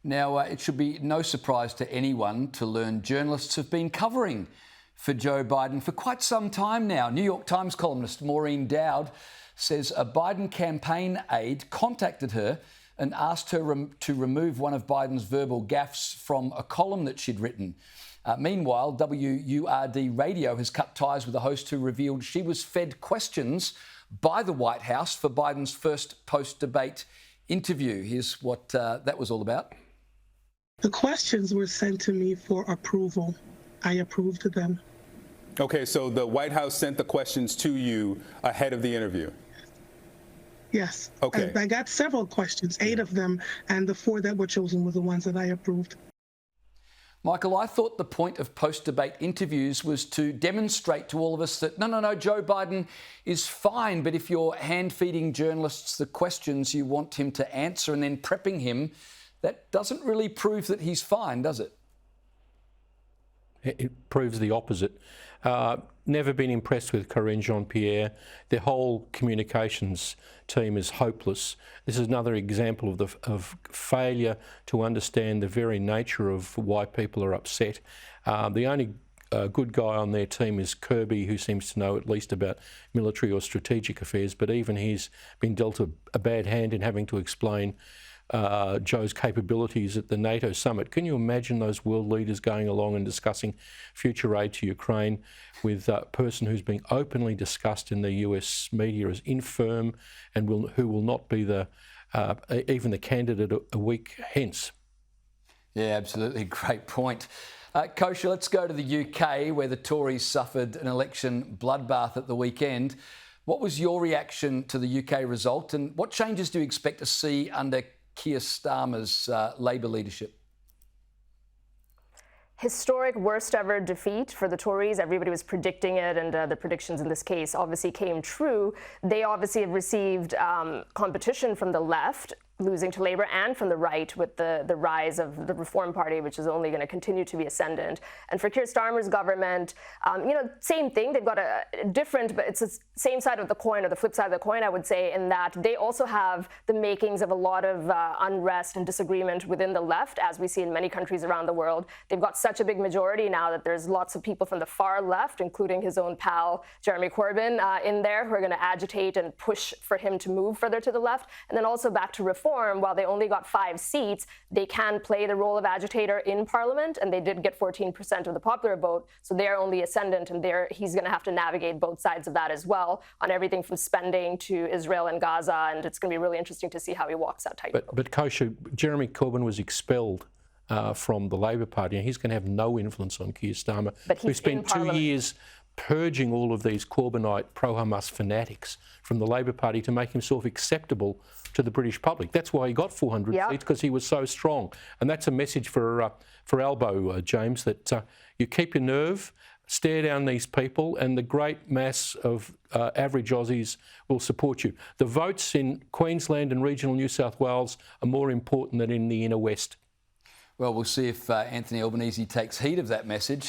Now, it should be no surprise to anyone to learn journalists have been covering for Joe Biden for quite some time now. New York Times columnist Maureen Dowd says a Biden campaign aide contacted her and asked her to remove one of Biden's verbal gaffes from a column that she'd written. Meanwhile, WURD Radio has cut ties with a host who revealed she was fed questions by the White House for Biden's first post-debate interview. Here's what that was all about. The questions were sent to me for approval. I approved them. Okay, so the White House sent the questions to you ahead of the interview? Yes. Okay. I got several questions, 8 of them, and the 4 that were chosen were the ones that I approved. Michael, I thought the point of post-debate interviews was to demonstrate to all of us that, no, Joe Biden is fine, but if you're hand-feeding journalists the questions you want him to answer and then prepping him, that doesn't really prove that he's fine, does it? It proves the opposite. Never been impressed with Karine Jean-Pierre. Their whole communications team is hopeless. This is another example of failure to understand the very nature of why people are upset. The only good guy on their team is Kirby, who seems to know at least about military or strategic affairs, but even he's been dealt a bad hand in having to explain Joe's capabilities at the NATO summit. Can you imagine those world leaders going along and discussing future aid to Ukraine with a person who's being openly discussed in the US media as infirm and who will not be even the candidate a week hence? Yeah, absolutely. Great point. Kosha, let's go to the UK, where the Tories suffered an election bloodbath at the weekend. What was your reaction to the UK result, and what changes do you expect to see under Keir Starmer's Labor leadership? Historic worst ever defeat for the Tories. Everybody was predicting it, and the predictions in this case obviously came true. They obviously have received competition from the left, losing to Labour, and from the right with the rise of the Reform Party, which is only going to continue to be ascendant. And for Keir Starmer's government, same thing. They've got a different, but it's the same side of the coin, or the flip side of the coin, I would say, in that they also have the makings of a lot of unrest and disagreement within the left, as we see in many countries around the world. They've got such a big majority now that there's lots of people from the far left, including his own pal, Jeremy Corbyn, in there, who are going to agitate and push for him to move further to the left. And then also back to reform. While they only got 5 seats, they can play the role of agitator in Parliament, and they did get 14% of the popular vote, so they're only ascendant, and he's going to have to navigate both sides of that as well, on everything from spending to Israel and Gaza, and it's going to be really interesting to see how he walks that tightrope. But Kosha, Jeremy Corbyn was expelled from the Labor Party, and he's going to have no influence on Keir Starmer, who spent 2 years purging all of these Corbynite pro-Hamas fanatics from the Labor Party to make himself acceptable to the British public. That's why he got 400 seats, because he was so strong. And that's a message for Albo, James, that you keep your nerve, stare down these people, and the great mass of average Aussies will support you. The votes in Queensland and regional New South Wales are more important than in the inner west. Well, we'll see if Anthony Albanese takes heed of that message.